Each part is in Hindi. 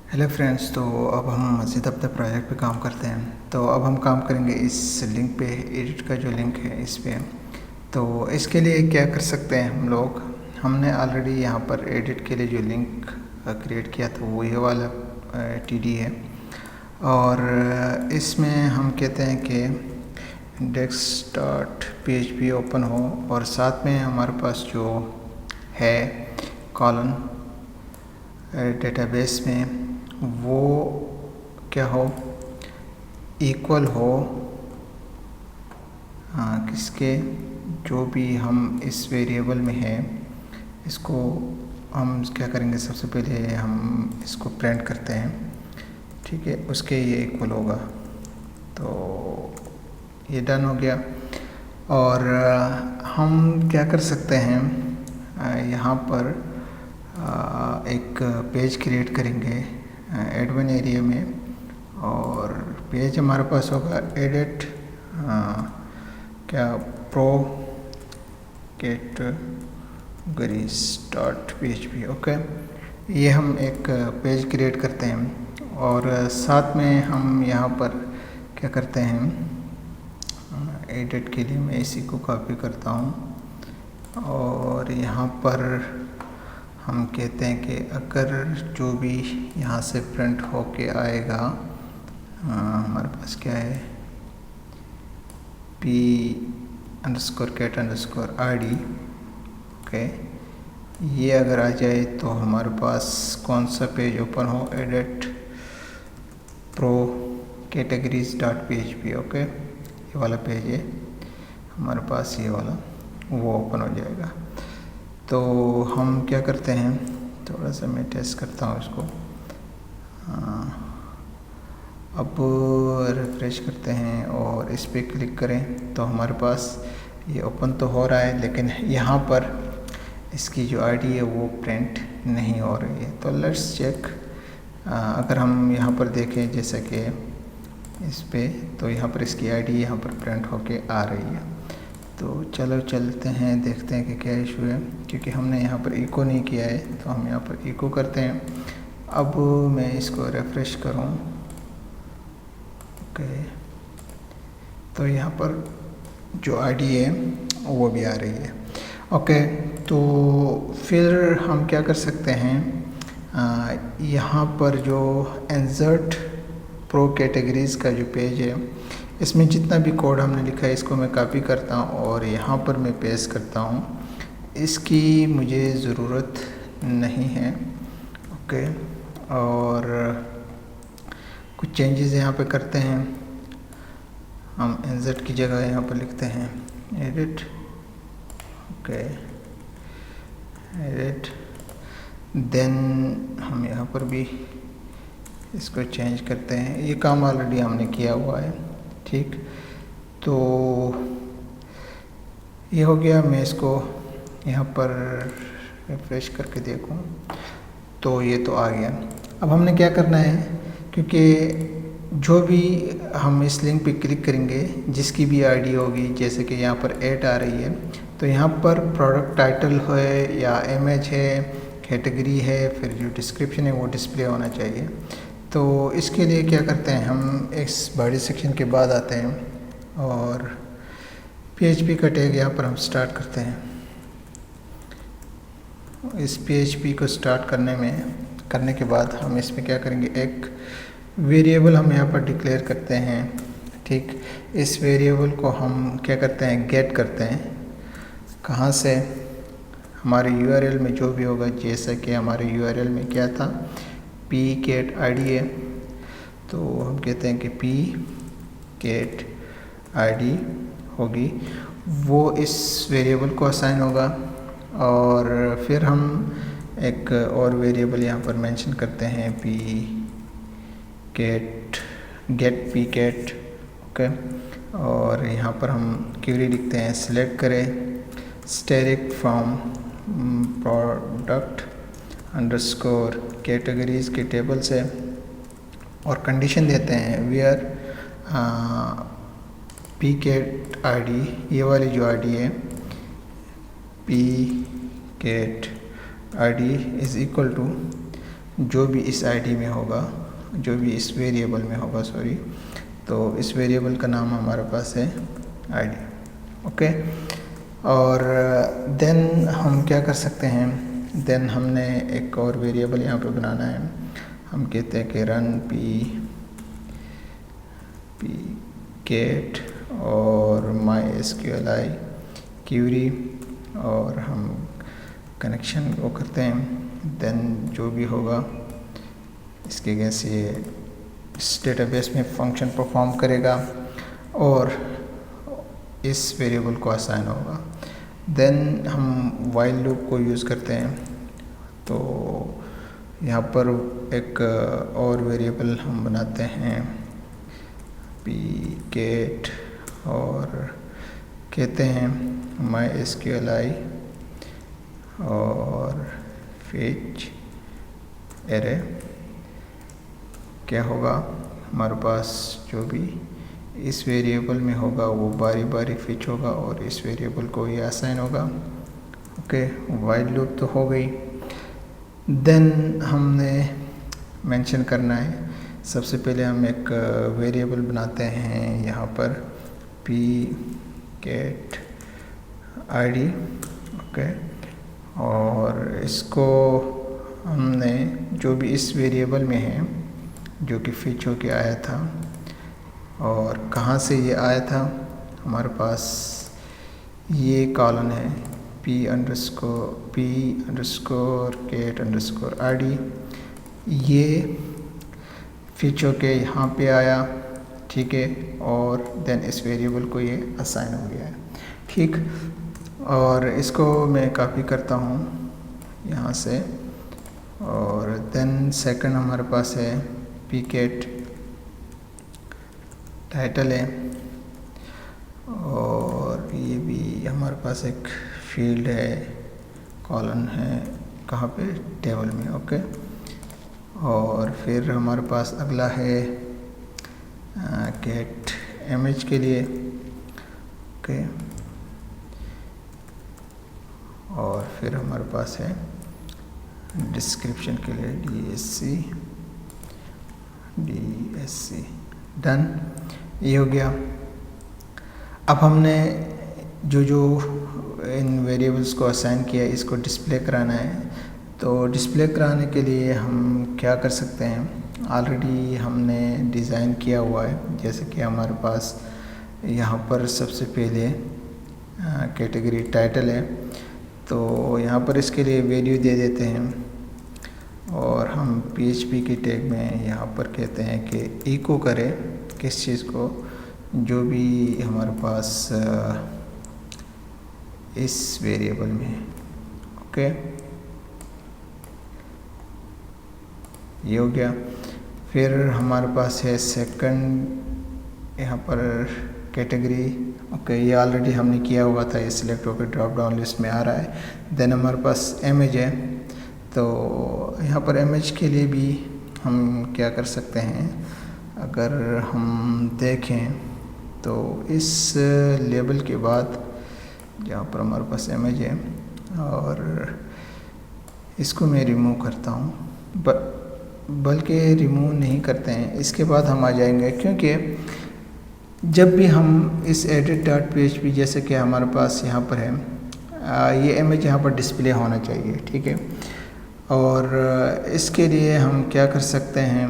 Hello friends. तो अब हम मस्जिद अपने प्रोजेक्ट पे काम करते हैं। तो अब हम काम करेंगे इस लिंक पे, एडिट का जो लिंक है इस पे। तो इसके लिए क्या कर सकते हैं हम लोग, हमने ऑलरेडी यहाँ पर एडिट के लिए जो लिंक क्रिएट किया था वो ये वाला टीडी है। और इसमें हम कहते हैं कि index.php ओपन हो और साथ में हमारे पास जो है कॉलन डेटाबेस में वो क्या हो, इक्वल हो किसके, जो भी हम इस वेरिएबल में है इसको हम क्या करेंगे, सबसे पहले हम इसको प्रिंट करते हैं, ठीक है, उसके ये इक्वल होगा। तो ये डन हो गया। और हम क्या कर सकते हैं, यहाँ पर एक पेज क्रिएट करेंगे एडमिन एरिया में, और पेज हमारे पास होगा एडिट क्या प्रो categories.php। ओके, ये हम एक पेज क्रिएट करते हैं और साथ में हम यहाँ पर क्या करते हैं, एडिट के लिए मैं इसी को कॉपी करता हूँ और यहाँ पर हम कहते हैं कि अगर जो भी यहाँ से प्रिंट होके आएगा, हमारे पास क्या है, p_get_id। ओके, ये अगर आ जाए तो हमारे पास कौन सा पेज ओपन हो, एडिट प्रो categories.php। ओके, ये वाला पेज है हमारे पास, ये वाला वो ओपन हो जाएगा। तो हम क्या करते हैं, थोड़ा सा मैं टेस्ट करता हूँ इसको। अब रिफ्रेश करते हैं और इस पर क्लिक करें तो हमारे पास ये ओपन तो हो रहा है, लेकिन यहाँ पर इसकी जो आईडी है वो प्रिंट नहीं हो रही है। तो लेट्स चेक, अगर हम यहाँ पर देखें जैसे कि इस पे, तो यहाँ पर इसकी आईडी यहाँ पर प्रिंट होके आ रही है। तो चलो चलते हैं, देखते हैं कि क्या इशू है, क्योंकि हमने यहाँ पर इको नहीं किया है। तो हम यहाँ पर इको करते हैं। अब मैं इसको रिफ्रेश करूँ, ओके, तो यहाँ पर जो आईडी है वो भी आ रही है। ओके, तो फिर हम क्या कर सकते हैं, यहाँ पर जो इंसर्ट प्रो कैटेगरीज का जो पेज है, इसमें जितना भी कोड हमने लिखा है इसको मैं कॉपी करता हूँ और यहाँ पर मैं पेस्ट करता हूँ। इसकी मुझे ज़रूरत नहीं है। ओके, और कुछ चेंजेस यहाँ पे करते हैं। हम इंसर्ट की जगह यहाँ पर लिखते हैं एडिट, ओके, एडिट, देन हम यहाँ पर भी इसको चेंज करते हैं। ये काम ऑलरेडी हमने किया हुआ है, ठीक। तो ये हो गया। मैं इसको यहाँ पर रिफ्रेश करके देखूँ तो ये तो आ गया। अब हमने क्या करना है, क्योंकि जो भी हम इस लिंक पे क्लिक करेंगे जिसकी भी आईडी होगी, जैसे कि यहाँ पर 8 आ रही है, तो यहाँ पर प्रोडक्ट टाइटल है या इमेज है, कैटेगरी है, फिर जो डिस्क्रिप्शन है वो डिस्प्ले होना चाहिए। तो इसके लिए क्या करते हैं, हम इस बॉडी सेक्शन के बाद आते हैं और PHP का टैग यहाँ पर हम स्टार्ट करते हैं। इस PHP को स्टार्ट करने के बाद हम इसमें क्या करेंगे, एक वेरिएबल हम यहाँ पर डिक्लेयर करते हैं, ठीक। इस वेरिएबल को हम क्या करते हैं, गेट करते हैं। कहाँ से, हमारे URL में जो भी होगा, जैसा कि हमारे URL में क्या था, p_get_id है, तो हम कहते हैं कि p_get_id होगी, वो इस वेरिएबल को असाइन होगा। और फिर हम एक और वेरिएबल यहाँ पर मेंशन करते हैं, get p_get, ओके। और यहाँ पर हम क्वेरी लिखते हैं, सिलेक्ट करें static from product underscore categories के टेबल से, और कंडीशन देते हैं वेयर p_get_id, ये वाली जो आईडी है p_get_id इज़ इक्वल टू जो भी इस आईडी में होगा, जो भी इस वेरिएबल में होगा, सॉरी, तो इस वेरिएबल का नाम हमारे पास है आईडी। ओके, और देन हम क्या कर सकते हैं, देन हमने एक और वेरिएबल यहाँ पे बनाना है। हम कहते हैं कि रन पी गेट और MySQLi क्यूरी, और हम कनेक्शन वो करते हैं। देन जो भी होगा इसके कैसे इस डेटाबेस में फंक्शन परफॉर्म करेगा और इस वेरिएबल को असाइन होगा। देन हम वाइल लूप को यूज़ करते हैं। तो यहाँ पर एक और वेरिएबल हम बनाते हैं पी गेट और कहते हैं MySQLi और fetch एरे। क्या होगा, हमारे पास जो भी इस वेरिएबल में होगा वो बारी बारी फिच होगा और इस वेरिएबल को ये असाइन होगा। ओके, वाइल लूप तो हो गई। देन हमने मेंशन करना है, सबसे पहले हम एक वेरिएबल बनाते हैं यहाँ पर पी गेट आईडी। ओके, और इसको हमने जो भी इस वेरिएबल में है जो कि फिच होके आया था, और कहाँ से ये आया था, हमारे पास ये कॉलन है P underscore get underscore ID. ये फिच होके यहाँ पे आया, ठीक है, और देन इस वेरिएबल को ये असाइन हो गया है। ठीक, और इसको मैं कॉपी करता हूँ यहाँ से, और देन सेकंड हमारे पास है पी गेट टाइटल है, और ये भी हमारे पास एक फील्ड है, कॉलन है, कहाँ पे, टेबल में। ओके, और फिर हमारे पास अगला है गेट इमेज के लिए। ओके, और फिर हमारे पास है डिस्क्रिप्शन के लिए DSC। डन, ये हो गया। अब हमने जो इन वेरिएबल्स को असाइन किया है इसको डिस्प्ले कराना है। तो डिस्प्ले कराने के लिए हम क्या कर सकते हैं, ऑलरेडी हमने डिज़ाइन किया हुआ है। जैसे कि हमारे पास यहाँ पर सबसे पहले कैटेगरी टाइटल है, तो यहाँ पर इसके लिए वैल्यू दे देते हैं, और हम PHP के टैग में यहाँ पर कहते हैं कि इको करे किस चीज़ को, जो भी हमारे पास इस वेरिएबल में है। ओके, ये हो गया। फिर हमारे पास है सेकंड यहाँ पर कैटेगरी। ओके, ये ऑलरेडी हमने किया हुआ था, ये सिलेक्ट होकर ड्रॉप डाउन लिस्ट में आ रहा है। देन हमारे पास इमेज है, तो यहाँ पर इमेज के लिए भी हम क्या कर सकते हैं, अगर हम देखें तो इस लेबल के बाद जहाँ पर हमारे पास इमेज है, और इसको मैं रिमूव करता हूँ, बल्कि रिमूव नहीं करते हैं, इसके बाद हम आ जाएंगे, क्योंकि जब भी हम इस edit.php जैसे कि हमारे पास यहाँ पर है, ये इमेज यहाँ पर डिस्प्ले होना चाहिए, ठीक है। और इसके लिए हम क्या कर सकते हैं,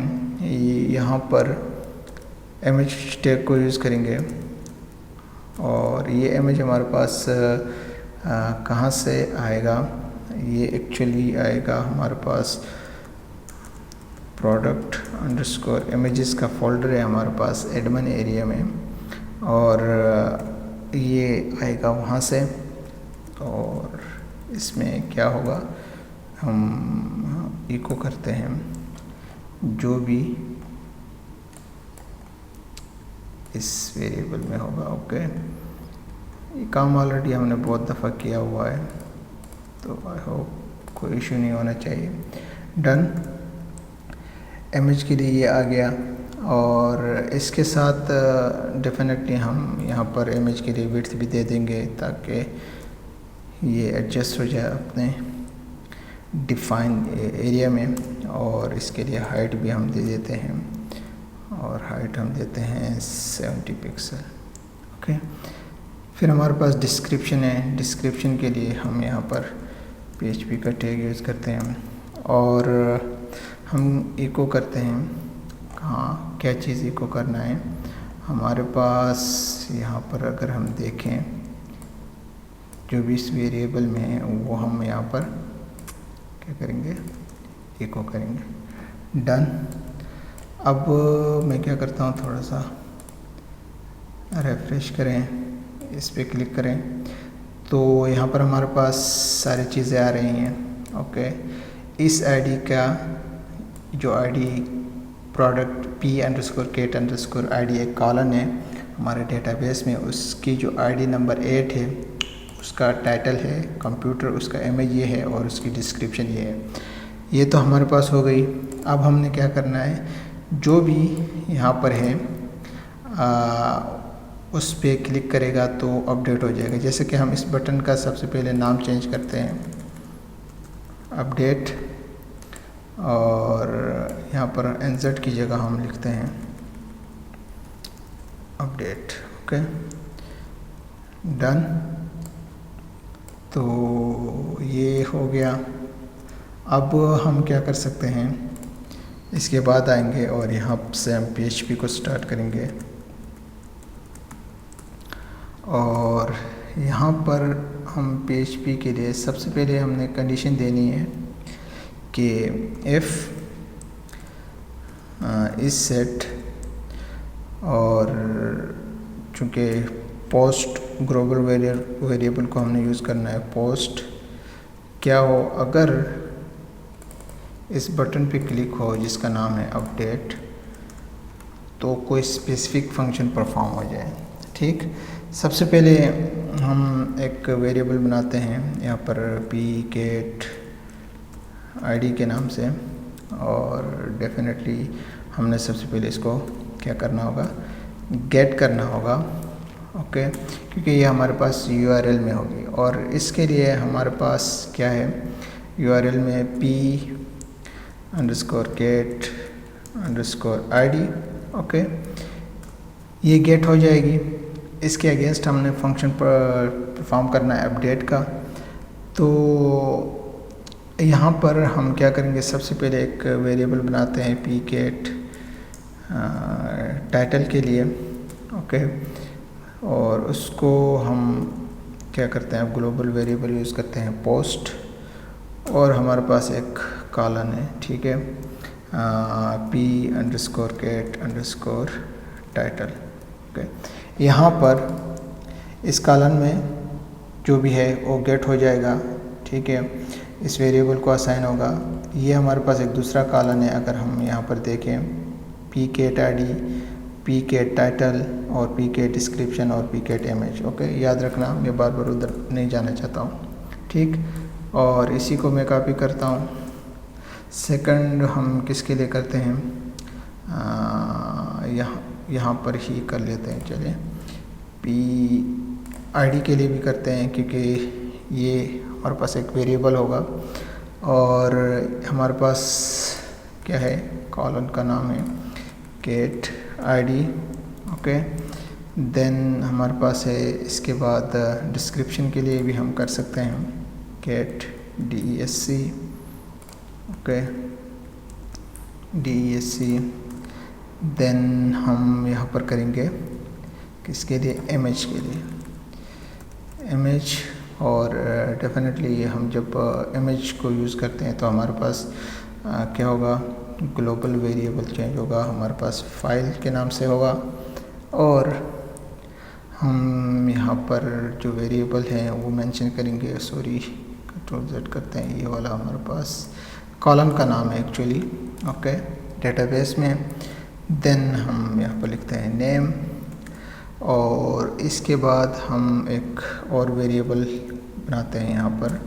यहाँ पर इमेज टैग को यूज़ करेंगे, और ये इमेज हमारे पास कहाँ से आएगा, ये एक्चुअली आएगा हमारे पास प्रोडक्ट अंडरस्कोर इमेजेस का फोल्डर है हमारे पास एडमिन एरिया में, और ये आएगा वहाँ से। और इसमें क्या होगा, हम इको करते हैं जो भी इस वेरिएबल में होगा। ओके, ये काम ऑलरेडी हमने बहुत दफ़ा किया हुआ है, तो आई होप कोई इशू नहीं होना चाहिए। डन, इमेज के लिए ये आ गया, और इसके साथ डेफिनेटली हम यहाँ पर इमेज के लिए विड्थ भी दे देंगे ताकि ये एडजस्ट हो जाए अपने डिफाइन एरिया में। और इसके लिए हाइट भी हम दे देते हैं, और हाइट हम देते हैं 70 पिक्सल। ओके, फिर हमारे पास डिस्क्रिप्शन है। डिस्क्रिप्शन के लिए हम यहाँ पर PHP का टैग यूज़ करते हैं, और हम इको करते हैं। कहाँ क्या चीज़ इको करना है हमारे पास, यहाँ पर अगर हम देखें जो भी इस वेरिएबल में है वो हम यहाँ पर क्या करेंगे, इको करेंगे। डन। अब मैं क्या करता हूँ, थोड़ा सा रिफ्रेश करें, इस पर क्लिक करें तो यहाँ पर हमारे पास सारी चीज़ें आ रही हैं। ओके, इस आईडी का जो आईडी प्रोडक्ट P_Kate_ID एक कॉलन है हमारे डेटाबेस में, उसकी जो आईडी नंबर 8 है उसका टाइटल है कंप्यूटर, उसका इमेज ये है और उसकी डिस्क्रिप्शन ये है। ये तो हमारे पास हो गई। अब हमने क्या करना है, जो भी यहाँ पर है उस पर क्लिक करेगा तो अपडेट हो जाएगा। जैसे कि हम इस बटन का सबसे पहले नाम चेंज करते हैं, अपडेट, और यहाँ पर NZ की जगह हम लिखते हैं अपडेट। Okay, done. तो ये हो गया। अब हम क्या कर सकते हैं, इसके बाद आएंगे और यहाँ से हम PHP को स्टार्ट करेंगे, और यहाँ पर हम PHP के लिए सबसे पहले हमने कंडीशन देनी है कि if इज सेट, और चूँकि पोस्ट ग्लोबल वेरिएबल को हमने यूज़ करना है, पोस्ट क्या हो अगर इस बटन पे क्लिक हो जिसका नाम है अपडेट, तो कोई स्पेसिफिक फंक्शन परफॉर्म हो जाए। ठीक, सबसे पहले हम एक वेरिएबल बनाते हैं यहाँ पर Pkate_ID के नाम से, और डेफिनेटली हमने सबसे पहले इसको क्या करना होगा, गेट करना होगा। ओके, क्योंकि ये हमारे पास URL में होगी, और इसके लिए हमारे पास क्या है, URL में P_Kate_ID। ओके, ये गेट हो जाएगी। इसके अगेंस्ट हमने फंक्शन परफॉर्म करना है अपडेट का। तो यहाँ पर हम क्या करेंगे, सबसे पहले एक वेरिएबल बनाते हैं Pkate टाइटल के लिए। ओके, और उसको हम क्या करते हैं, ग्लोबल वेरिएबल यूज़ करते हैं पोस्ट, और हमारे पास एक कॉलन है। ठीक है, P_Kate_title। ओके, यहाँ पर इस कॉलन में जो भी है वो गेट हो जाएगा। ठीक है, इस वेरिएबल को असाइन होगा। ये हमारे पास एक दूसरा कॉलन है, अगर हम यहाँ पर देखें Pkate_ID, Pkate_title और Pkate_description और Pkate_image। ओके, याद रखना, मैं बार बार उधर नहीं जाना चाहता हूँ। ठीक, और इसी को मैं कॉपी करता हूँ। सेकंड हम किसके लिए करते हैं, यहाँ पर ही कर लेते हैं। चलिए, P_ID के लिए भी करते हैं, क्योंकि ये हमारे पास एक वेरिएबल होगा, और हमारे पास क्या है, कॉलन का नाम है Kate_ID। ओके, देन हमारे पास है, इसके बाद डिस्क्रिप्शन के लिए भी हम कर सकते हैं Kate_DESC। Okay, DESC। देन हम यहाँ पर करेंगे किसके लिए, इमेज के लिए, इमेज। और डेफिनेटली हम जब इमेज को यूज़ करते हैं तो हमारे पास क्या होगा, ग्लोबल वेरिएबल चेंज होगा, हमारे पास फाइल के नाम से होगा, और हम यहाँ पर जो वेरिएबल हैं वो मेंशन करेंगे। सॉरी, Ctrl+Z करते हैं, ये वाला हमारे पास कॉलम का नाम है एक्चुअली। ओके, डेटाबेस में। देन हम यहाँ पर लिखते हैं नेम, और इसके बाद हम एक और वेरिएबल बनाते हैं। यहाँ पर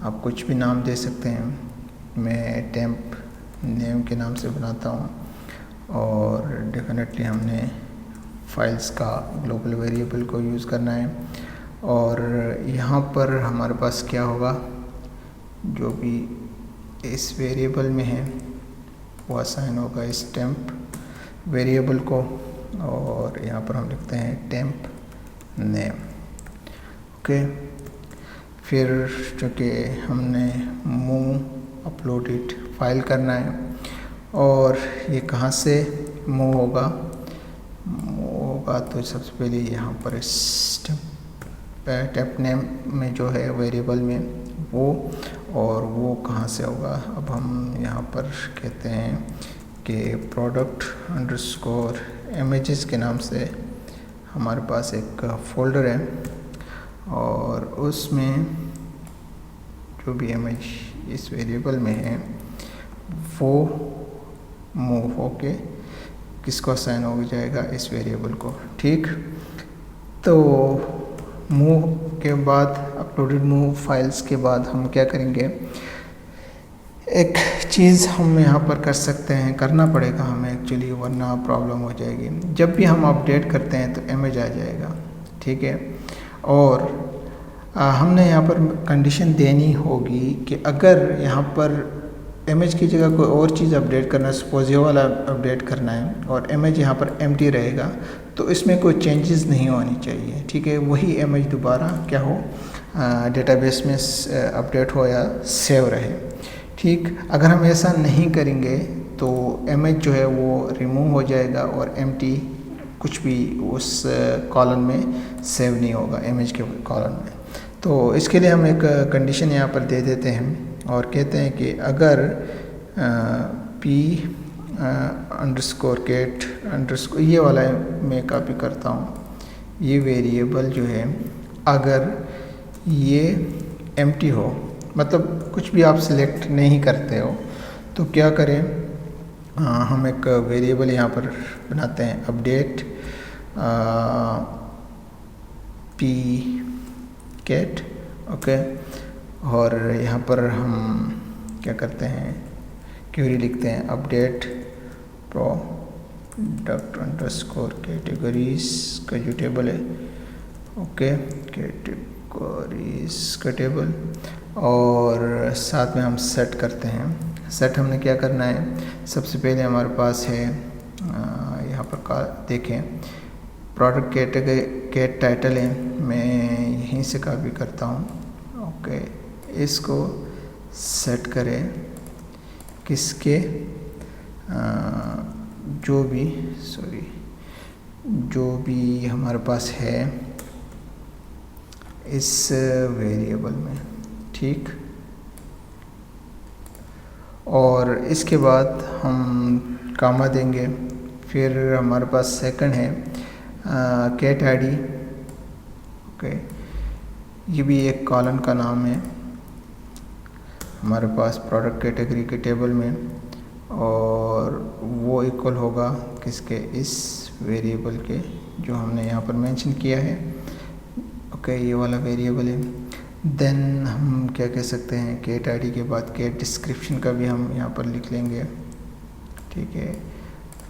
आप कुछ भी नाम दे सकते हैं, मैं टेम्प नेम के नाम से बनाता हूँ, और डेफिनेटली हमने फाइल्स का ग्लोबल वेरिएबल को यूज़ करना है। और यहाँ पर हमारे पास क्या होगा, जो भी इस वेरिएबल में है वो असाइन होगा इस टेम्प वेरिएबल को, और यहाँ पर हम लिखते हैं टेम्प नेम। ओके, फिर चूँकि हमने मूव अपलोडेड फाइल करना है, और ये कहाँ से मूव होगा तो सबसे पहले यहाँ पर इस टेम्प नेम में जो है वेरिएबल में वो, और वो कहाँ से होगा। अब हम यहाँ पर कहते हैं कि प्रोडक्ट अंडरस्कोर इमेजेस के नाम से हमारे पास एक फ़ोल्डर है, और उसमें जो भी इमेज इस वेरिएबल में है वो मूव होके किसको असाइन हो जाएगा, इस वेरिएबल को। ठीक, तो मूव के बाद अपलोडेड मूव फाइल्स के बाद हम क्या करेंगे, एक चीज़ हम यहाँ पर कर सकते हैं, करना पड़ेगा हमें एक्चुअली, वरना प्रॉब्लम हो जाएगी। जब भी हम अपडेट करते हैं तो इमेज आ जाएगा, ठीक है, और हमने यहाँ पर कंडीशन देनी होगी कि अगर यहाँ पर इमेज की जगह कोई और चीज़ अपडेट करना है, सपोज ये वाला अपडेट करना है और इमेज यहाँ पर एम्प्टी रहेगा, तो इसमें कोई चेंजेस नहीं होनी चाहिए। ठीक है, वही इमेज दोबारा क्या हो, डेटाबेस में अपडेट हो या सेव रहे। ठीक, अगर हम ऐसा नहीं करेंगे तो इमेज जो है वो रिमूव हो जाएगा और एम्प्टी कुछ भी उस कॉलम में सेव नहीं होगा, इमेज के कॉलम में। तो इसके लिए हम एक कंडीशन यहाँ पर दे देते हैं और कहते हैं कि अगर p अंडरस्कोर गेट अंडरस्कोर, ये वाला मैं कॉपी करता हूँ, ये वेरिएबल जो है अगर ये एम्प्टी हो, मतलब कुछ भी आप सिलेक्ट नहीं करते हो, तो क्या करें, हम एक वेरिएबल यहाँ पर बनाते हैं अपडेट p गेट। ओके, और यहाँ पर हम क्या करते हैं, क्वेरी लिखते हैं अपडेट प्रोडक्ट अंडरस्कोर कैटेगरीज का जो टेबल है, ओके, कैटेगरीज का टेबल, और साथ में हम सेट करते हैं। सेट हमने क्या करना है, सबसे पहले हमारे पास है यहाँ पर का देखें प्रोडक्ट कैटेगरी गेट टाइटल है, मैं यहीं से कॉपी करता हूँ। ओके, इसको सेट करें किसके, जो भी हमारे पास है इस वेरिएबल में। ठीक, और इसके बाद हम कामा देंगे, फिर हमारे पास सेकंड है गेट आईडी। ओके, ये भी एक कॉलम का नाम है हमारे पास प्रोडक्ट कैटेगरी के टेबल में, और वो इक्वल होगा किसके, इस वेरिएबल के जो हमने यहाँ पर मेंशन किया है। ओके, ये वाला वेरिएबल है। देन हम क्या कह सकते हैं, गेट आईडी के बाद गेट डिस्क्रिप्शन का भी हम यहाँ पर लिख लेंगे। ठीक है,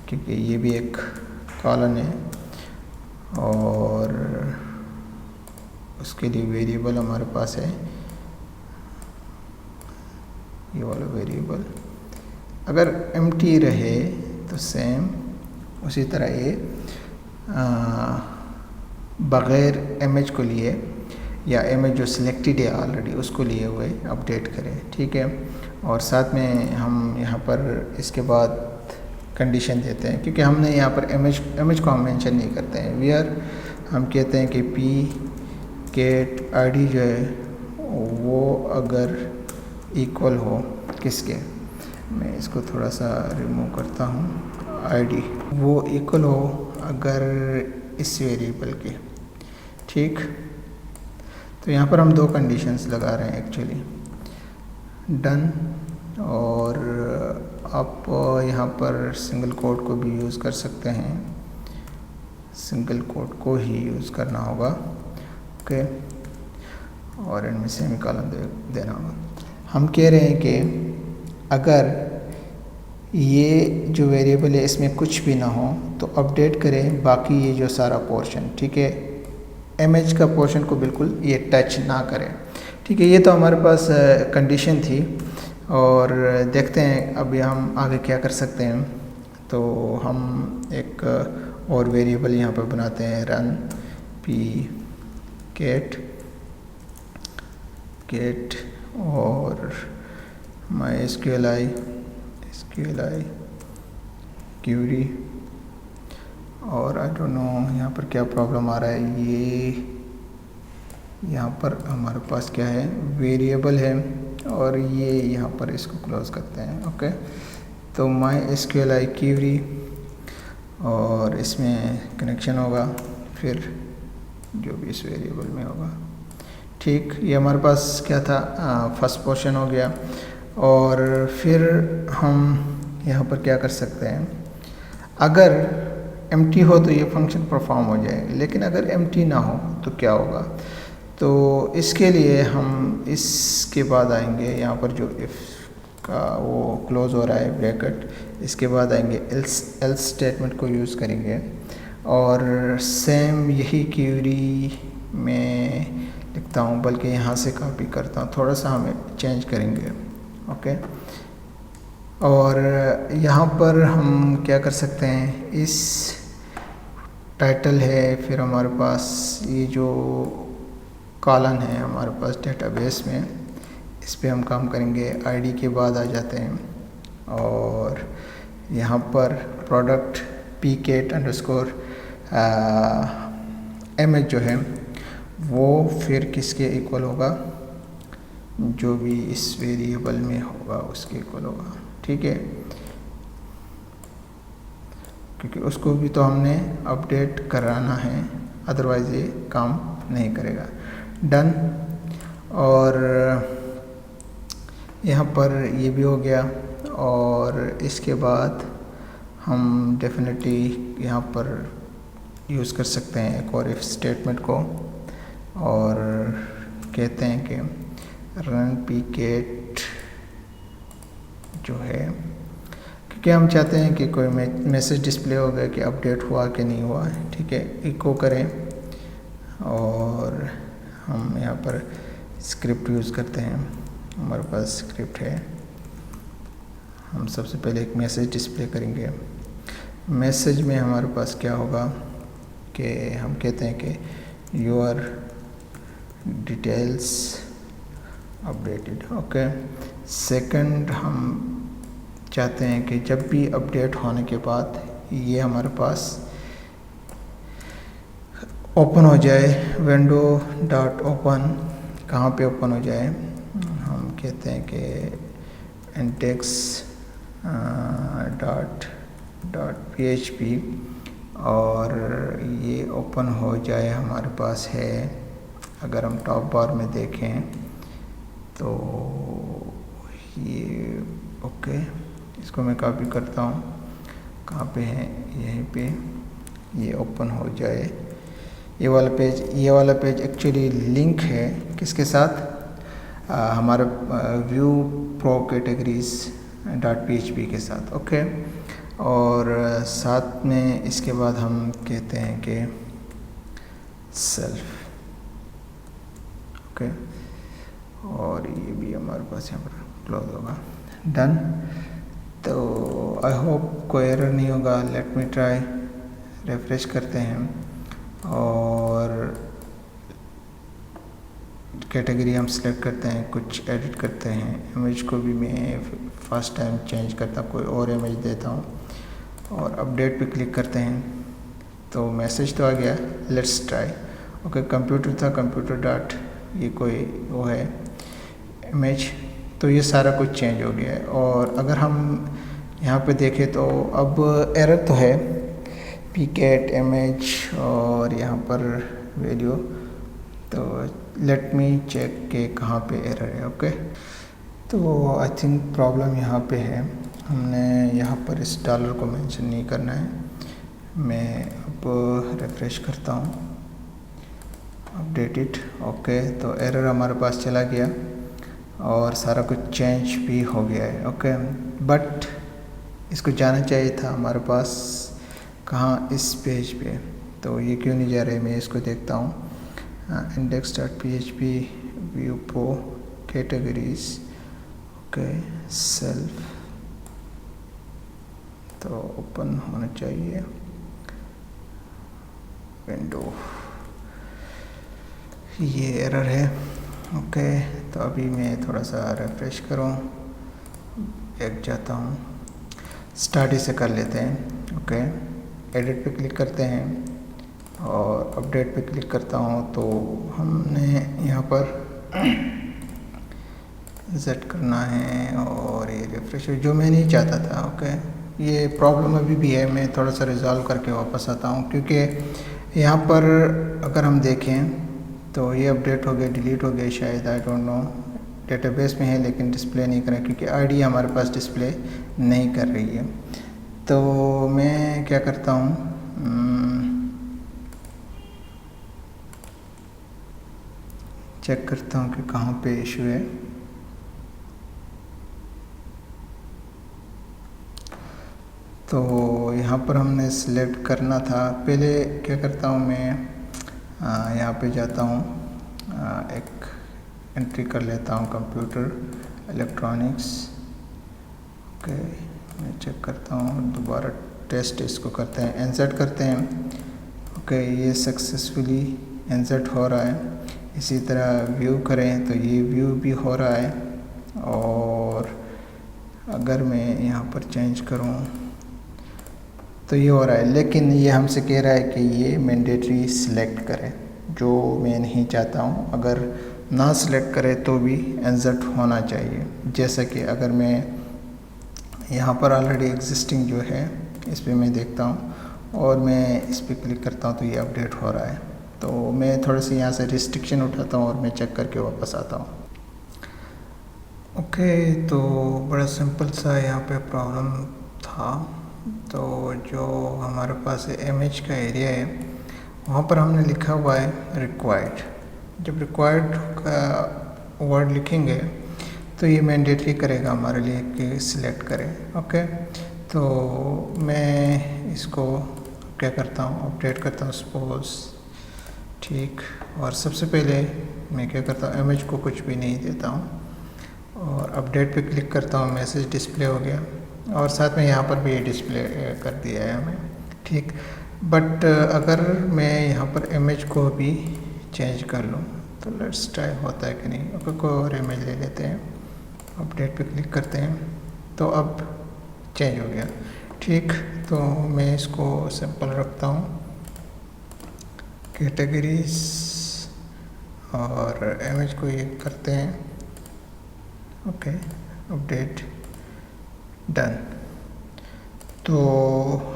क्योंकि ये भी एक कॉलम है, और उसके लिए वेरिएबल हमारे पास है ये वाला वेरिएबल। अगर एम्प्टी रहे तो सेम उसी तरह ये बग़ैर इमेज को लिए या इमेज जो सिलेक्टेड है ऑलरेडी उसको लिए हुए अपडेट करें। ठीक है, और साथ में हम यहाँ पर इसके बाद कंडीशन देते हैं, क्योंकि हमने यहाँ पर इमेज को हम मेंशन नहीं करते हैं। वेयर हम कहते हैं कि पी गेट आईडी जो है वो अगर इक्वल हो किसके, मैं इसको थोड़ा सा रिमूव करता हूँ, आईडी वो इक्वल हो अगर इस वेरिएबल के। ठीक, तो यहाँ पर हम दो कंडीशंस लगा रहे हैं एक्चुअली, डन, और आप यहाँ पर सिंगल कोट को भी यूज़ कर सकते हैं, सिंगल कोट को ही यूज़ करना होगा। ओके, और इनमें सेमीकोलन देना होगा। हम कह रहे हैं कि अगर ये जो वेरिएबल है इसमें कुछ भी ना हो तो अपडेट करें बाकी ये जो सारा पोर्शन। ठीक है, इमेज का पोर्शन को बिल्कुल ये टच ना करें। ठीक है, ये तो हमारे पास कंडीशन थी, और देखते हैं अभी हम आगे क्या कर सकते हैं। तो हम एक और वेरिएबल यहाँ पर बनाते हैं, रन पी गेट और माई एसक्यूएल क्यूरी, और आई डोंट नो यहाँ पर क्या प्रॉब्लम आ रहा है। ये यहाँ पर हमारे पास क्या है, वेरिएबल है, और ये यहाँ पर इसको क्लोज करते हैं। ओके, तो माई एसक्यूएल क्यूरी और इसमें कनेक्शन होगा, फिर जो भी इस वेरिएबल में होगा। ठीक, ये हमारे पास क्या था, फर्स्ट पोर्शन हो गया। और फिर हम यहाँ पर क्या कर सकते हैं, अगर एम्प्टी हो तो ये फंक्शन परफॉर्म हो जाएगा, लेकिन अगर एम्प्टी ना हो तो क्या होगा। तो इसके लिए हम इसके बाद आएंगे, यहाँ पर जो इफ़ का वो क्लोज हो रहा है ब्रैकेट, इसके बाद आएंगे एल्स स्टेटमेंट को यूज़ करेंगे, और सेम यही क्यूरी में लिखता हूँ, बल्कि यहाँ से कॉपी करता हूँ, थोड़ा सा हमें चेंज करेंगे। ओके, और यहाँ पर हम क्या कर सकते हैं, इस टाइटल है, फिर हमारे पास ये जो कॉलन है हमारे पास डेटाबेस में, इस पे हम काम करेंगे। आईडी के बाद आ जाते हैं, और यहाँ पर प्रोडक्ट pget अंडरस्कोर image जो है वो फिर किसके इक्वल होगा, जो भी इस वेरिएबल में होगा उसके इक्वल होगा। ठीक है, क्योंकि उसको भी तो हमने अपडेट कराना है, अदरवाइज़ ये काम नहीं करेगा। डन, और यहाँ पर ये भी हो गया, और इसके बाद हम डेफिनेटली यहाँ पर यूज़ कर सकते हैं एक और इफ स्टेटमेंट को, और कहते हैं कि रन pget जो है, क्योंकि हम चाहते हैं कि कोई मैसेज डिस्प्ले हो गया कि अपडेट हुआ कि नहीं हुआ है। ठीक है, इको करें, और हम यहाँ पर स्क्रिप्ट यूज़ करते हैं, हमारे पास स्क्रिप्ट है। हम सबसे पहले एक मैसेज डिस्प्ले करेंगे। मैसेज में हमारे पास क्या होगा कि हम कहते हैं कि your details updated. Okay, second हम चाहते हैं कि जब भी अपडेट होने के बाद ये हमारे पास ओपन हो जाए, विंडो डॉट ओपन, कहाँ पे ओपन हो जाए, हम कहते हैं कि इंडेक्स डॉट php, और ये ओपन हो जाए हमारे पास है। अगर हम टॉप बार में देखें तो ये ओके, इसको मैं कॉपी करता हूँ, कहाँ पे है, यहीं पे, ये ओपन हो जाए ये वाला पेज एक्चुअली लिंक है किसके साथ, हमारे view pro categories dot php के साथ। ओके, और साथ में इसके बाद हम कहते हैं कि सेल्फ। ओके, और ये भी हमारे पास यहाँ पर क्लोज होगा। डन, तो आई होप कोई एरर नहीं होगा। लेट मी ट्राई, रिफ्रेश करते हैं, और कैटेगरी हम सिलेक्ट करते हैं, कुछ एडिट करते हैं। इमेज को भी मैं फर्स्ट टाइम चेंज करता, कोई और इमेज देता हूँ, और अपडेट पे क्लिक करते हैं, तो मैसेज तो आ गया। Let's try. ओके, कंप्यूटर था, कंप्यूटर डॉट, ये कोई वो है इमेज, तो ये सारा कुछ चेंज हो गया है। और अगर हम यहाँ पे देखें तो अब एरर तो है, pget इमेज और यहाँ पर वैल्यू, तो लेट मी चेक के कहाँ पे एरर है। ओके, तो आई थिंक प्रॉब्लम यहाँ पे है, हमने यहाँ पर इस डॉलर को मेंशन नहीं करना है। मैं अब रिफ्रेश करता हूँ, अपडेटेड। ओके, तो एरर हमारे पास चला गया और सारा कुछ चेंज भी हो गया है। ओके, बट इसको जाना चाहिए था हमारे पास कहाँ, इस पेज पे, तो ये क्यों नहीं जा रहा है, मैं इसको देखता हूँ। index.php view pro categories. Okay self तो ओपन होना चाहिए विंडो, ये एरर है। ओके तो अभी मैं थोड़ा सा रिफ्रेश करूँ, बैक जाता हूँ, स्टार्ट इसे कर लेते हैं। ओके एडिट पे क्लिक करते हैं और अपडेट पे क्लिक करता हूँ तो हमने यहाँ पर सेट करना है और ये रिफ्रेश जो मैं नहीं चाहता था। ओके ये प्रॉब्लम अभी भी है, मैं थोड़ा सा रिजॉल्व करके वापस आता हूँ, क्योंकि यहाँ पर अगर हम देखें तो ये अपडेट हो गया, डिलीट हो गया शायद, आई डोंट नो। डेटाबेस में है लेकिन डिस्प्ले नहीं कर रहा क्योंकि आईडी हमारे पास डिस्प्ले नहीं कर रही है। तो मैं क्या करता हूँ, चेक करता हूँ कि कहाँ पे इशू है। तो यहाँ पर हमने सिलेक्ट करना था, पहले क्या करता हूँ मैं, यहाँ पे जाता हूँ, एक एंट्री कर लेता हूँ कंप्यूटर इलेक्ट्रॉनिक्स। ओके मैं चेक करता हूँ, दोबारा टेस्ट इसको करते हैं, इंसर्ट करते हैं। ओके ये सक्सेसफुली इंसर्ट हो रहा है। इसी तरह व्यू करें तो ये व्यू भी हो रहा है। और अगर मैं यहाँ पर चेंज करूँ तो ये हो रहा है, लेकिन ये हमसे कह रहा है कि ये मैंडेटरी सिलेक्ट करें, जो मैं नहीं चाहता हूँ। अगर ना सिलेक्ट करे तो भी इंसर्ट होना चाहिए। जैसा कि अगर मैं यहाँ पर ऑलरेडी एग्जिस्टिंग जो है इस पर मैं देखता हूँ और मैं इस पर क्लिक करता हूँ तो ये अपडेट हो रहा है। तो मैं थोड़ा सा यहाँ से रिस्ट्रिक्शन उठाता हूँ और मैं चेक करके वापस आता हूँ। ओके तो बड़ा सिंपल सा यहाँ पे प्रॉब्लम था। तो जो हमारे पास इमेज का एरिया है वहाँ पर हमने लिखा हुआ है रिक्वायर्ड। जब रिक्वायर्ड का वर्ड लिखेंगे तो ये मैंडेटरी करेगा हमारे लिए कि सिलेक्ट करें। ओके तो मैं इसको क्या करता हूँ, अपडेट करता हूँ सपोज, ठीक। और सबसे पहले मैं क्या करता हूँ, इमेज को कुछ भी नहीं देता हूँ और अपडेट पे क्लिक करता हूँ, मैसेज डिस्प्ले हो गया और साथ में यहाँ पर भी ये डिस्प्ले कर दिया है हमें, ठीक। बट अगर मैं यहाँ पर इमेज को भी चेंज कर लूँ तो लेट्स ट्राई होता है कि नहीं। ओके कोई और इमेज ले लेते हैं, अपडेट पे क्लिक करते हैं तो अब चेंज हो गया, ठीक। तो मैं इसको सिंपल रखता हूँ, कैटेगरीज और इमेज को ये करते हैं। Okay update done. तो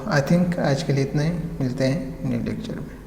आई थिंक आज के लिए इतना ही, मिलते हैं न्यू लेक्चर में।